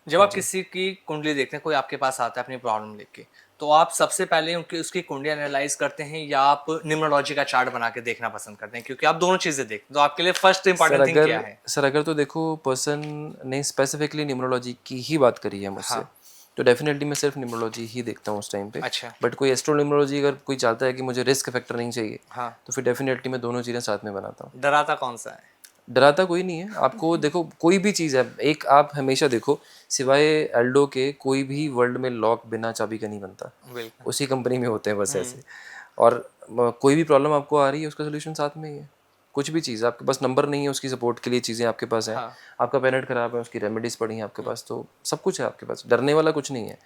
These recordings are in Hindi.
जब हाँ आप जी। किसी की कुंडली देखते हैं, कोई आपके पास आता है अपनी प्रॉब्लम लेके, तो आप सबसे पहले उनकी उसकी कुंडली एनालाइज़ करते हैं या आप न्यूमरोलॉजी का चार्ट बना के देखना पसंद करते हैं? क्योंकि आप दोनों चीज़ें देखते हैं, तो आपके लिए फर्स्ट सर इंपॉर्टेंट थिंग अगर क्या है? सर अगर तो देखो पर्सन ने स्पेसिफिकली न्यूमरोलॉजी की ही बात करी है मुझसे, हाँ, तो डेफिनेटली मैं सिर्फ न्यूमरोलॉजी ही देखता हूँ उस टाइम पे। अच्छा, बट कोई एस्ट्रो न्यूमरोलॉजी अगर कोई चाहता है कि मुझे रिस्क फैक्टर नहीं चाहिए, हाँ। तो फिर डेफिनेटली मैं दोनों चीज़ें साथ में बनाता हूँ। डराता कौन-सा है? डराता कोई नहीं है, आपको देखो कोई भी चीज़ है, एक आप हमेशा देखो, सिवाय एल्डो के कोई भी वर्ल्ड में लॉक बिना चाबी का नहीं बनता। बिल्कुल। उसी कंपनी में होते हैं बस हुँ, ऐसे। और कोई भी प्रॉब्लम आपको आ रही है उसका सॉल्यूशन साथ में ही है। कुछ भी चीज़ आपके पास नंबर नहीं है, उसकी सपोर्ट के लिए चीज़ें आपके पास हैं। हाँ, आपका पेरेंट खराब है, उसकी रेमेडीज़ पड़ी हैं आपके हुँ, पास, तो सब कुछ है आपके पास। डरने वाला कुछ नहीं है।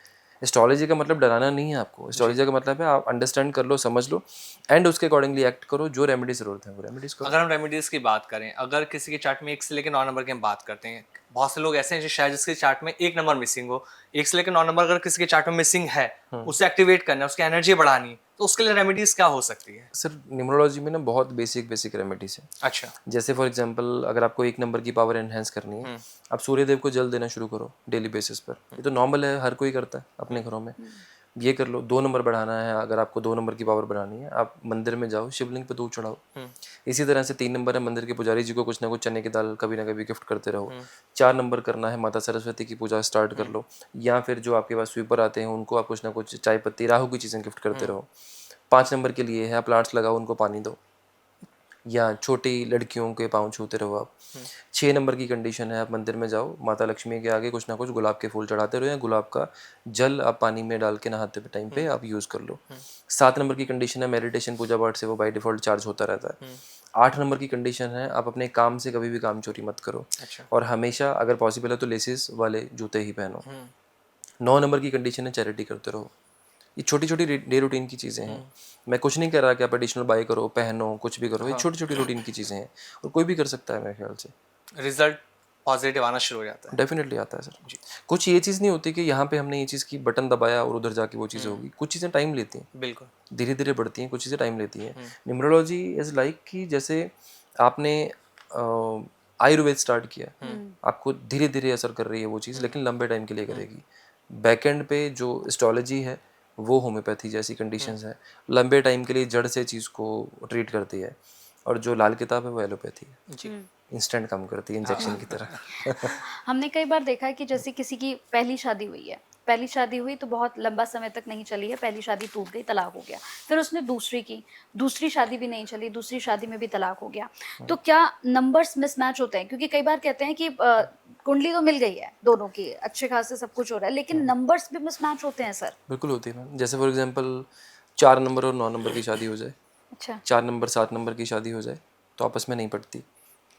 एस्ट्रोलॉजी का मतलब डराना नहीं है आपको। जी। एस्ट्रोलॉजी का मतलब है आप अंडरस्टैंड कर लो, समझ लो एंड उसके अकॉर्डिंगली एक्ट करो। जो रेमेडी ज़रूरत है वो रेमेडीज़ करो। अगर हम रेमेडीज़ की बात करें, अगर किसी के चार्ट में 1 से लेके 9 नंबर की हम बात करते हैं, बहुत से लोग ऐसे हैं जो शायद जिसके चार्ट में 1 नंबर मिसिंग हो, 1 से लेके 9 नंबर अगर किसी के चार्ट में मिसिंग है, हुँ। उसे एक्टिवेट करना है, उसकी एनर्जी बढ़ानी है, तो उसके लिए रेमेडीज़ क्या हो सकती है? सर न्यूमरोलॉजी में ना बहुत बेसिक रेमेडीज़ हैं। अच्छा। जैसे फॉर एग्जांपल अगर आपको 1 नंबर की पावर एनहांस करनी है, हुँ, आप सूर्यदेव को जल देना शुरू करो डेली बेसिस पर। हुँ, ये तो नॉर्मल है, हर कोई करता है अपने हुँ, घरों में। ये कर लो। 2 नंबर बढ़ाना है, अगर आपको 2 नंबर की पावर बढ़ानी है, आप मंदिर में जाओ, शिवलिंग पे दूध चढ़ाओ। हुँ, इसी तरह से 3 नंबर है, मंदिर के पुजारी जी को कुछ ना कुछ चने की दाल कभी ना कभी गिफ्ट करते रहो। हुँ, 4 नंबर करना है, माता सरस्वती की पूजा स्टार्ट कर हुँ, लो, या फिर जो आपके पास स्वीपर आते हैं उनको आप कुछ ना कुछ चाय पत्ती, राहु की चीज़ें गिफ्ट करते हुँ, रहो। 5 नंबर के लिए है, आप प्लांट्स लगाओ, उनको पानी दो, या छोटी लड़कियों के पाँव छूते रहो आप। हुँ, 6 नंबर की कंडीशन है, आप मंदिर में जाओ, माता लक्ष्मी के आगे कुछ ना कुछ गुलाब के फूल चढ़ाते रहो, या गुलाब का जल आप पानी में डाल के नहाते पे टाइम पे हुँ, आप यूज़ कर लो। हुँ, 7 नंबर की कंडीशन है, मेडिटेशन पूजा पाठ से वो बाय डिफ़ॉल्ट चार्ज होता रहता है। हुँ, 8 नंबर की कंडीशन है, आप अपने काम से कभी भी काम चोरी मत करो, अच्छा। और हमेशा अगर पॉसिबल है तो लेसिस वाले जूते ही पहनो। हुँ, 9 नंबर की कंडीशन है, चैरिटी करते रहो। ये छोटी-छोटी डे रूटीन की चीज़ें हैं। हुँ, मैं कुछ नहीं कह रहा कि आप एडिशनल बाय करो, पहनो, कुछ भी करो। ये हाँ, छोटी-छोटी रूटीन की चीज़ें हैं और कोई भी कर सकता है मेरे ख्याल से। रिज़ल्ट पॉज़िटिव आना शुरू हो जाता है। डेफ़िनिटली आता है सर। जी, कुछ ये चीज़ नहीं होती कि यहाँ पे हमने ये चीज़ की, बटन दबाया और उधर जाके वो चीज़ें हुँ, होगी। कुछ चीज़ें टाइम लेती हैं, बिल्कुल। धीरे-धीरे बढ़ती हैं, कुछ चीज़ें टाइम लेती हैं। हुँ, न्यूमरोलॉजी इज़ लाइक कि जैसे आपने आयुर्वेद स्टार्ट किया, हुँ, आपको धीरे-धीरे असर कर रही है वो चीज़, हुँ, लेकिन लंबे टाइम के लिए हुँ, करेगी। बैकएंड पे जो एस्ट्रोलॉजी है, वो होम्योपैथी जैसी हुँ, कंडीशंस हैं, लंबे टाइम के लिए जड़ से चीज़ को ट्रीट करती है, और जो लाल किताब है वो एलोपैथी है, जी, इंस्टेंट काम करती है इंजेक्शन की हाँ। तरह। हमने कई बार देखा है कि जैसे किसी की पहली शादी हुई है, पहली शादी हुई तो बहुत लंबा समय तक नहीं चली है, पहली शादी टूट गई, तलाक हो गया। फिर उसने दूसरी की, दूसरी शादी भी नहीं चली, दूसरी शादी में भी तलाक हो गया। तो क्या नंबर्स मिसमैच होते हैं? क्योंकि कई बार कहते हैं कि कुंडली तो मिल गई है दोनों की, अच्छे खासे सब कुछ हो रहा है, लेकिन नंबर्स भी मिसमैच होते हैं सर। बिल्कुल होती है मैम। जैसे फॉर एग्जांपल 4 नंबर और 9 नंबर की शादी हो जाए, अच्छा। 4 नंबर 7 नंबर की शादी हो जाए, तो आपस में नहीं पटती।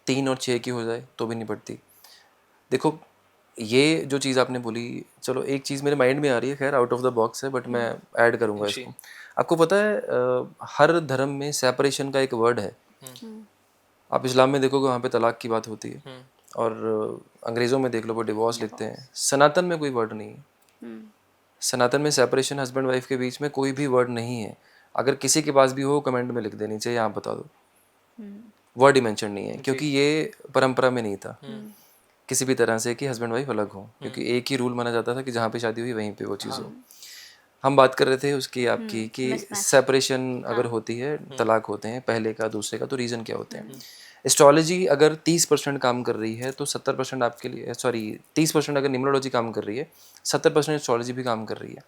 3 और 6 की हो जाए तो भी नहीं पटती। देखो, ये जो चीज़ आपने बोली, चलो एक चीज़ मेरे माइंड में आ रही है, ख़ैर आउट ऑफ द बॉक्स है, बट मैं हुँ, ऐड करूँगा जी, इसको। आपको पता है हर धर्म में सेपरेशन का एक वर्ड है। हुँ, हुँ, आप इस्लाम में देखोगे वहाँ पे तलाक की बात होती है, हुँ, और अंग्रेज़ों में देख लो वो डिवोर्स लिखते हैं। डिवोर्स। सनातन में कोई वर्ड नहीं है। हुँ, सनातन में सेपरेशन हस्बैंड वाइफ के बीच में कोई भी वर्ड नहीं है। अगर किसी के पास भी हो कमेंट में लिख देनी चाहिए, आप बता दो। हुँ, वर्ड ही मेंशन नहीं है, जी, क्योंकि ये परंपरा में नहीं था हुँ, हुँ, किसी भी तरह से कि हस्बैंड वाइफ अलग हो, हुँ, क्योंकि एक ही रूल माना जाता था कि जहाँ पे शादी हुई वहीं पे वो चीज़ हो। हुँ, हम बात कर रहे थे उसकी आपकी कि मिसमैच। सेपरेशन अगर हाँ, होती है, हुँ, तलाक होते हैं पहले का दूसरे का, तो रीज़न क्या होते हैं? हुँ, एस्ट्रोलॉजी अगर 30% काम कर रही है तो 70% आपके लिए, सॉरी, 30% अगर न्यूमरोलॉजी काम कर रही है, 70% एस्ट्रोलॉजी भी काम कर रही है।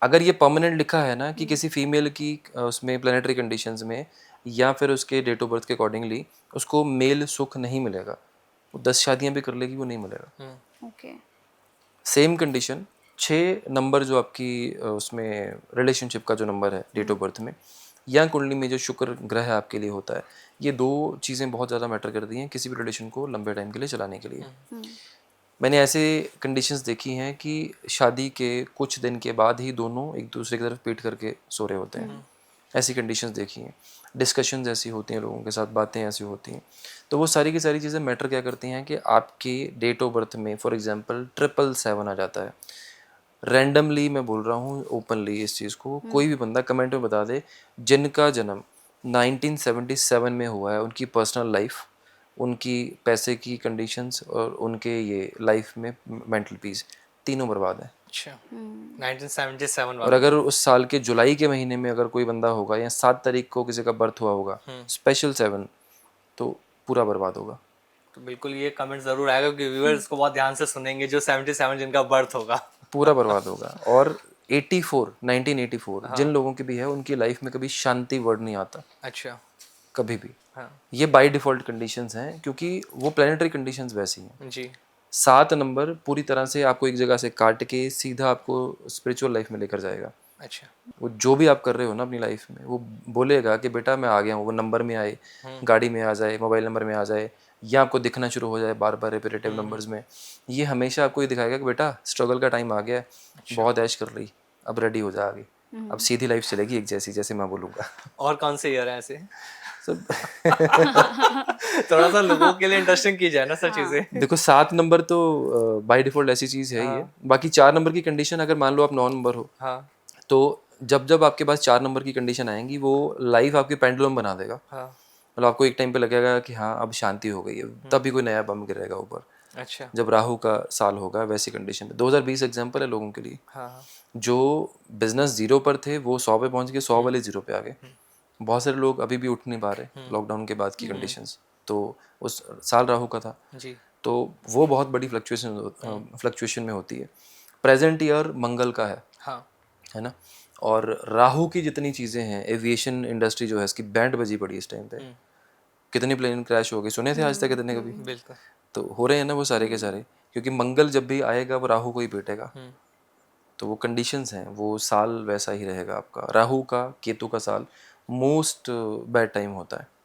अगर ये परमानेंट लिखा है ना कि हुँ, किसी फीमेल की उसमें प्लैनेटरी कंडीशंस में या फिर उसके डेट ऑफ बर्थ के अकॉर्डिंगली उसको मेल सुख नहीं मिलेगा, वो 10 शादियाँ भी कर लेगी, वो नहीं मिलेगा। हुँ, ओके। सेम कंडीशन 6 नंबर जो आपकी उसमें रिलेशनशिप का जो नंबर है डेट हुँ, ऑफ बर्थ में, या कुंडली में जो शुक्र ग्रह आपके लिए होता है, ये 2 चीज़ें बहुत ज़्यादा मैटर करती हैं किसी भी रिलेशन को लंबे टाइम के लिए चलाने के लिए। हुँ, हुँ, मैंने ऐसे कंडीशंस देखी हैं कि शादी के कुछ दिन के बाद ही दोनों एक दूसरे की तरफ पीठ करके सो रहे होते हैं। हुँ, ऐसी कंडीशंस देखी हैं। डिस्कशंस ऐसी होती हैं लोगों के साथ, बातें ऐसी होती हैं। तो वो सारी की सारी चीज़ें मैटर क्या करती हैं कि आपकी डेट ऑफ बर्थ में फॉर एग्ज़ाम्पल 777 आ जाता है। रैंडमली मैं बोल रहा हूँ ओपनली इस चीज़ को, कोई हुँ, भी बंदा कमेंट में बता दे जिनका जन्म 1977 में हुआ है, उनकी पर्सनल लाइफ, उनकी पैसे की कंडीशंस और उनके ये लाइफ में मेंटल पीस तीनों बर्बाद है। अच्छा 1977 और वाला। अगर उस साल के जुलाई के महीने में अगर कोई बंदा होगा या 7 तारीख को किसी का बर्थ हुआ होगा, स्पेशल 7, तो पूरा बर्बाद होगा। तो बिल्कुल ये कमेंट जरूर आएगा क्योंकि व्यूअर्स को बहुत ध्यान से सुनेंगे जो 77 जिनका बर्थ होगा। पूरा बर्बाद होगा। और 1984 जिन लोगों की भी है, उनकी लाइफ में कभी शांति वर्ड नहीं आता, अच्छा। कभी भी। हाँ ये बाय डिफ़ॉल्ट कंडीशंस हैं, क्योंकि वो प्लानिटरी कंडीशंस वैसी हैं। जी। 7 नंबर पूरी तरह से आपको एक जगह से काट के सीधा आपको स्पिरिचुअल लाइफ में लेकर जाएगा। अच्छा। वो जो भी आप कर रहे हो ना अपनी लाइफ में, वो बोलेगा कि बेटा मैं आ गया हूँ। वो नंबर में आए, गाड़ी में आ जाए, मोबाइल नंबर में आ जाए, या आपको दिखना शुरू हो जाए बार बार रिपीटेटिव नंबर्स में। ये हमेशा आपको ये दिखाएगा कि बेटा स्ट्रगल का टाइम आ गया है, बहुत ऐश कर ली, अब रेडी हो जा आगे, अब सीधी लाइफ चलेगी एक जैसी, जैसे मैं बोलूँगा। और कौन से ईयर है ऐसे? सब थोड़ा सा लोगों के लिए इंटरेस्टिंग की जाए ना सर चीजें। देखो 7 नंबर तो बाय डिफ़ॉल्ट ऐसी चीज़ है ही है। बाकी 4 नंबर की कंडीशन, अगर मान लो आप 9 नंबर हो, हाँ तो जब जब आपके पास 4 नंबर की कंडीशन आएंगी, वो लाइफ आपकी पेंडुलम बना देगा। हाँ। मतलब आपको एक टाइम पे लगेगा कि हाँ अब शांति हो गई है, तभी कोई नया बम गिरेगा ऊपर। अच्छा। जब राहु का साल होगा वैसी कंडीशन पे। 2020 एग्जाम्पल है लोगों के लिए, हाँ जो बिजनेस 0 पर थे वो 100 पे पहुंच गए, 100 वाले 0 पे आ गए। बहुत सारे लोग अभी भी उठ नहीं पा रहे लॉकडाउन के बाद की कंडीशंस। तो उस साल राहु का था, जी। तो वो बहुत बड़ी फ्लक्चुएशन में होती है। प्रेजेंट ईयर मंगल का हाँ है ना। और राहु की जितनी चीज़ें हैं, एविएशन इंडस्ट्री जो है इसकी बैंड बजी पड़ी इस टाइम पे। कितनी प्लेन क्रैश हो गई, सुने थे आज तक कितने कभी? बिल्कुल। तो हो रहे हैं ना वो सारे के सारे, क्योंकि मंगल जब भी आएगा वो राहु को ही पीटेगा। तो वो कंडीशंस हैं, वो साल वैसा ही रहेगा आपका। राहु का, केतु का साल मोस्ट बैड टाइम होता है।